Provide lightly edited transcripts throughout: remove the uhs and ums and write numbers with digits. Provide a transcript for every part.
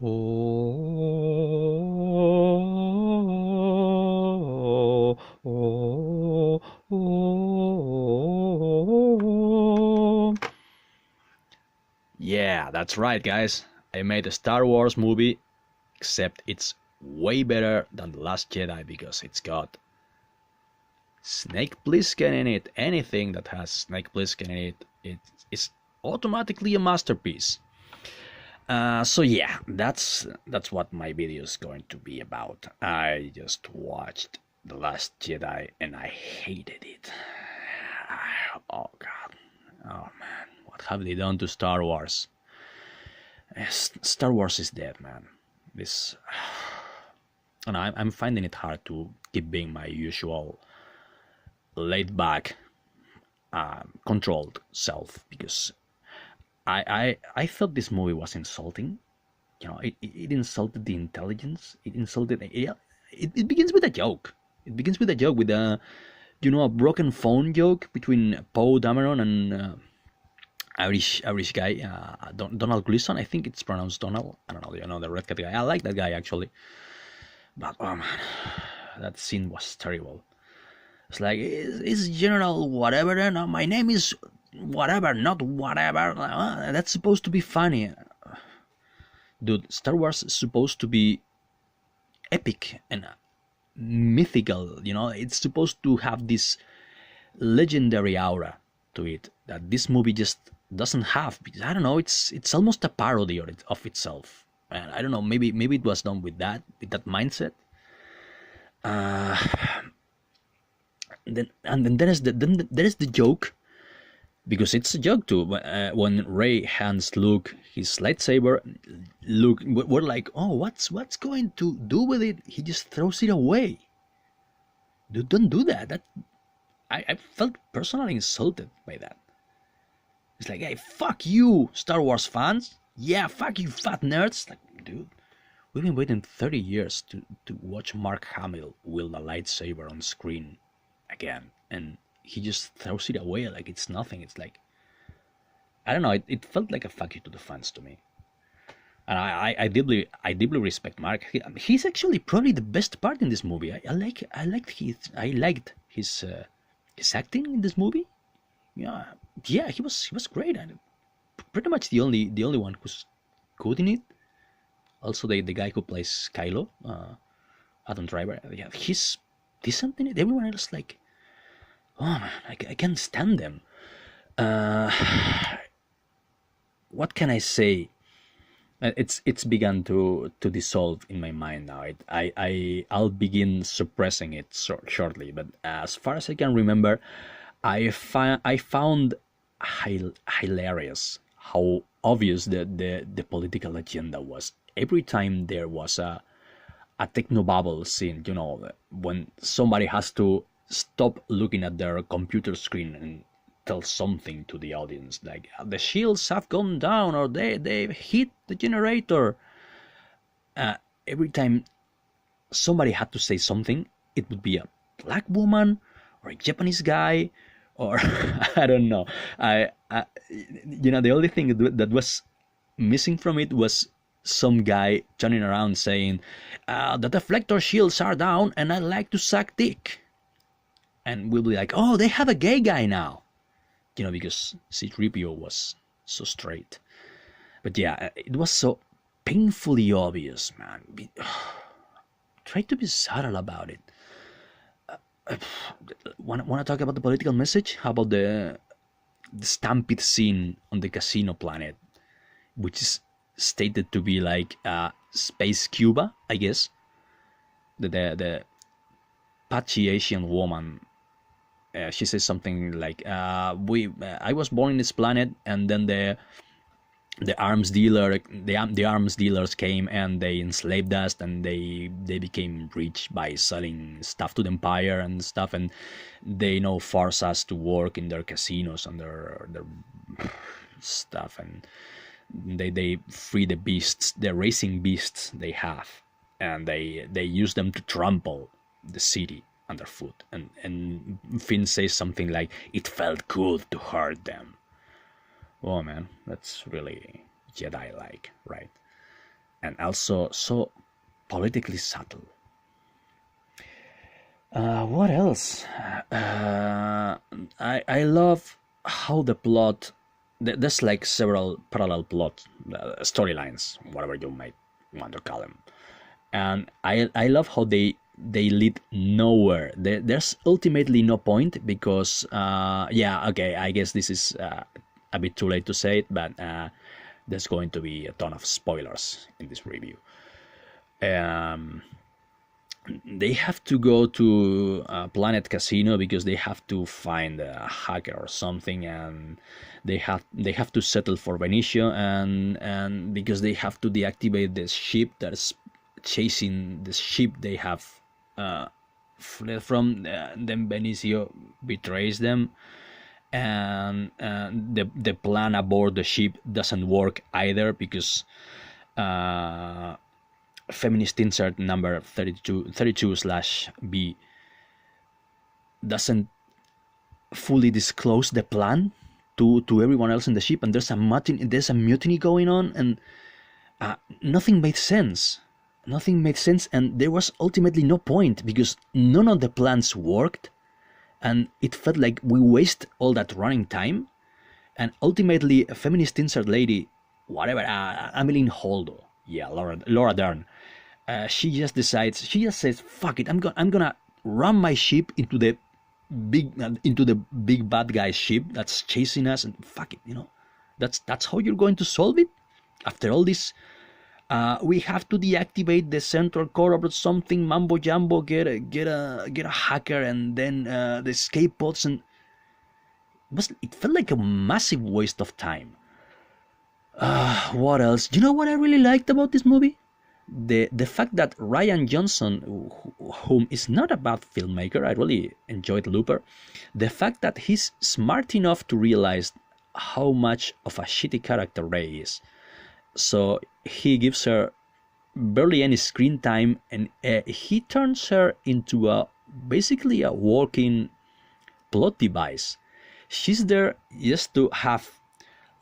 Oh, oh, oh. Yeah, that's right, guys. I made a Star Wars movie, except it's way better than The Last Jedi because it's got Snake Plissken in it. Anything that has Snake Plissken in it, it's automatically a masterpiece. So yeah, that's what my video is going to be about. I just watched The Last Jedi and I hated it. Oh god. Oh man. What have they done to Star Wars? Star Wars is dead, man. This and I'm finding it hard to keep being my usual laid back, controlled self because I thought this movie was insulting. You know, it insulted the intelligence. It insulted. It begins with a joke. It begins with a joke with a broken phone joke between Poe Dameron and Irish guy, Donald Gleason. I think it's pronounced Donald. I don't know. You know, the red cat guy. I like that guy actually, but oh man, that scene was terrible. It's like it's General whatever. And my name is whatever, not whatever. That's supposed to be funny. Dude, Star Wars is supposed to be epic and mythical, you know, it's supposed to have this legendary aura to it that this movie just doesn't have because I don't know, it's almost a parody of itself. And I don't know, maybe it was done with that mindset. Uh, then there is the joke because it's a joke too. When Rey hands Luke his lightsaber, Luke, we're like, oh, what's going to do with it? He just throws it away. Dude, don't do that. That I felt personally insulted by that. It's like, hey, fuck you, Star Wars fans. Yeah, fuck you, fat nerds. Like, dude, we've been waiting 30 years to watch Mark Hamill wield a lightsaber on screen again, and he just throws it away like it's nothing. It's like, I don't know, it felt like a fuck you to the fans to me. And I deeply respect Mark. He's actually probably the best part in this movie. I liked his acting in this movie. Yeah, he was great, and pretty much the only one who's good in it. Also, the guy who plays Kylo, Adam Driver. Yeah, he's decent in it. Everyone else, like, oh man, I can't stand them. What can I say? It's begun to dissolve in my mind now. I'll begin suppressing it shortly. But as far as I can remember, I found hilarious how obvious the political agenda was. Every time there was a technobabble scene, you know, when somebody has to stop looking at their computer screen and tell something to the audience, like the shields have gone down or they've hit the generator. Every time somebody had to say something, it would be a black woman or a Japanese guy or I don't know. The only thing that was missing from it was some guy turning around saying, the deflector shields are down and I like to suck dick. And we'll be like, oh, they have a gay guy now. You know, because C-3PO was so straight. But yeah, it was so painfully obvious, man. Try to be subtle about it. Want to talk about the political message? How about the stampede scene on the casino planet, which is stated to be like space Cuba, I guess. The patchy Asian woman. She says something like, I was born in this planet, and then the arms dealers came and they enslaved us, and they became rich by selling stuff to the empire and stuff, and they now force us to work in their casinos and their stuff, and they free the beasts, the racing beasts they have, and they use them to trample the city underfoot. And Finn says something like, it felt good to hurt them. Oh man, that's really Jedi-like, right? and also so politically subtle. What else? I love how the plot. There's like several parallel plot storylines, whatever you might want to call them, and I love how they lead nowhere. There's ultimately no point because yeah, okay, I guess this is a bit too late to say it, but there's going to be a ton of spoilers in this review. Um, they have to go to Planet Casino because they have to find a hacker or something, and they have to settle for Benicio, and because they have to deactivate the ship that's chasing the ship they have fled from. Then Benicio betrays them, and the plan aboard the ship doesn't work either because uh, feminist insert number 32/B doesn't fully disclose the plan to everyone else in the ship, and there's a mutiny going on, and nothing made sense. And there was ultimately no point because none of the plans worked, and it felt like we waste all that running time. And ultimately, a feminist insert lady, whatever, Ameline Holdo, yeah, Laura Dern, she just says, "Fuck it, I'm gonna run my ship into the big bad guy's ship that's chasing us, and fuck it, that's how you're going to solve it. After all this, we have to deactivate the central core or something, mambo jumbo, get a hacker, and then the escape pods, and it felt like a massive waste of time." What else? You know what I really liked about this movie? The fact that Ryan Johnson, whom is not a bad filmmaker, I really enjoyed Looper, the fact that he's smart enough to realize how much of a shitty character Rey is. So he gives her barely any screen time, and he turns her into basically a walking plot device. She's there just to have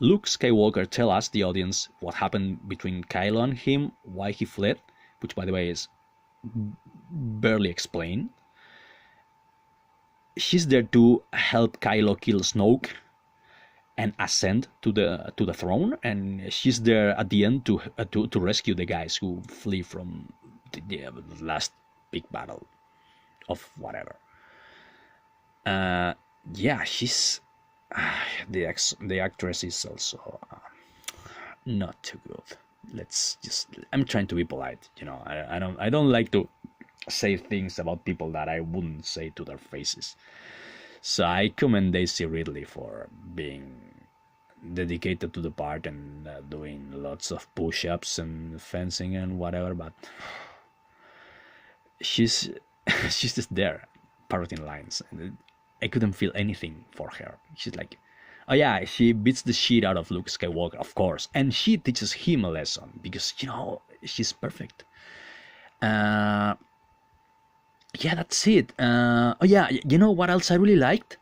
Luke Skywalker tell us, the audience, what happened between Kylo and him, why he fled, which, by the way, is barely explained. She's there to help Kylo kill Snoke and ascend to the throne, and she's there at the end to rescue the guys who flee from the last big battle of whatever. Yeah, she's the actress is also not too good. I'm trying to be polite, I don't like to say things about people that I wouldn't say to their faces. So I commend Daisy Ridley for being dedicated to the part and doing lots of push-ups and fencing and whatever, but she's just there parroting lines, and I couldn't feel anything for her. She's like, oh yeah, she beats the shit out of Luke Skywalker, of course, and she teaches him a lesson because she's perfect. Yeah, that's it. Oh yeah, you know what else I really liked?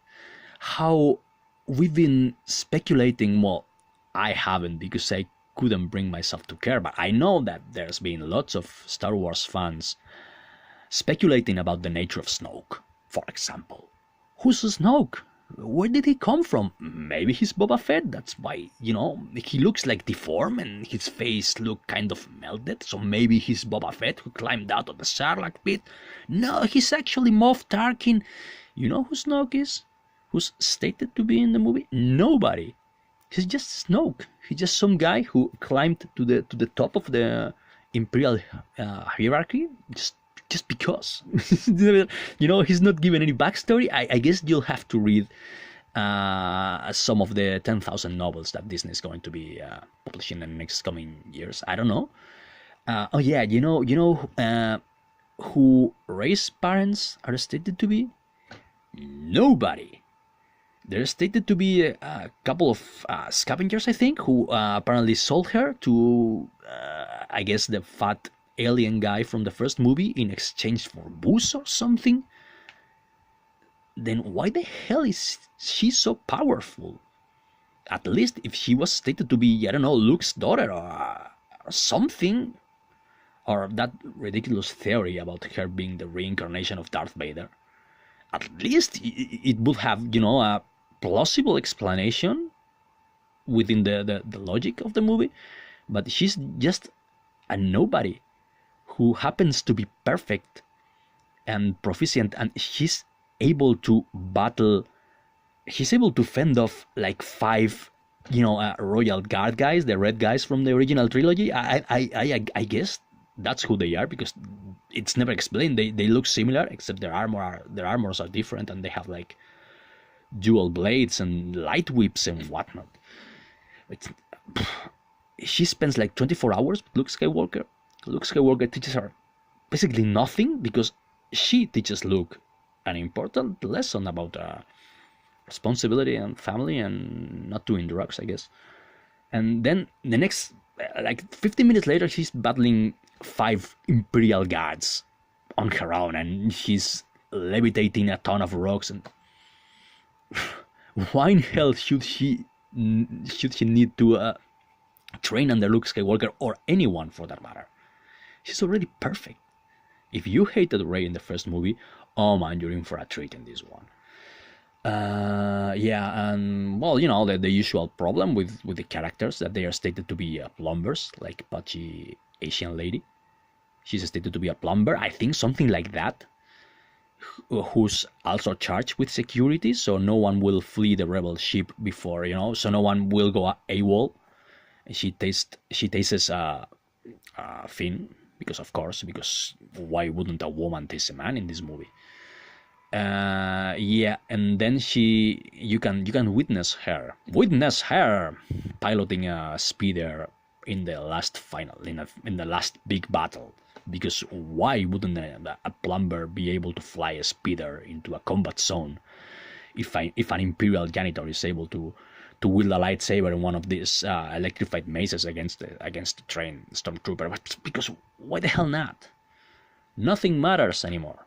How we've been speculating. Well, I haven't because I couldn't bring myself to care, but I know that there's been lots of Star Wars fans speculating about the nature of Snoke, for example. Who's Snoke? Where did he come from? Maybe he's Boba Fett. That's why, he looks like deformed and his face looked kind of melted. So maybe he's Boba Fett who climbed out of the Sarlacc pit. No, he's actually Moff Tarkin. You know who Snoke is? Who's stated to be in the movie? Nobody. He's just Snoke. He's just some guy who climbed to the top of the Imperial hierarchy just because. He's not given any backstory. I guess you'll have to read some of the 10,000 novels that Disney is going to be publishing in the next coming years. I don't know. Oh yeah, who Rey's parents are stated to be? Nobody. They're stated to be a couple of scavengers, I think, who apparently sold her to, I guess, the fat alien guy from the first movie in exchange for booze or something. Then why the hell is she so powerful? At least if she was stated to be, I don't know, Luke's daughter or something, or that ridiculous theory about her being the reincarnation of Darth Vader. At least it would have, a plausible explanation within the logic of the movie. But she's just a nobody who happens to be perfect and proficient, and she's able to battle. He's able to fend off like five, royal guard guys, the red guys from the original trilogy. I guess that's who they are, because it's never explained. They look similar, except their armors are different, and they have like dual blades and light whips and whatnot. It's, she spends like 24 hours with Luke Skywalker. Luke Skywalker teaches her basically nothing, because she teaches Luke an important lesson about responsibility and family and not doing drugs, I guess. And then the next, like 15 minutes later, she's battling 5 Imperial guards on her own, and she's levitating a ton of rocks. And why in hell should she need to train under Luke Skywalker, or anyone for that matter? She's already perfect. If you hated Rey in the first movie, oh man, you're in for a treat in this one. Yeah, and well, the usual problem with the characters, that they are stated to be plumbers, like Patchy Asian lady. She's stated to be a plumber, I think, something like that, who's also charged with security, so no one will flee the rebel ship before, so no one will go AWOL. She tastes Finn, because why wouldn't a woman taste a man in this movie? Yeah, and then you can witness her piloting a speeder in the last in the last big battle, because why wouldn't a plumber be able to fly a speeder into a combat zone if an Imperial janitor is able to wield a lightsaber in one of these electrified mazes against the trained stormtrooper? But because why the hell not? Nothing matters anymore.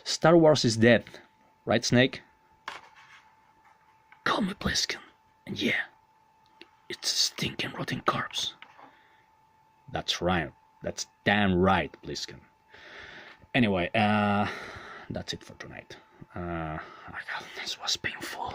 Star Wars is dead, right, Snake? Call me Bliskin, and yeah, it's a stinking rotten corpse. That's right. That's damn right, Bliskin. Anyway, that's it for tonight. This was painful.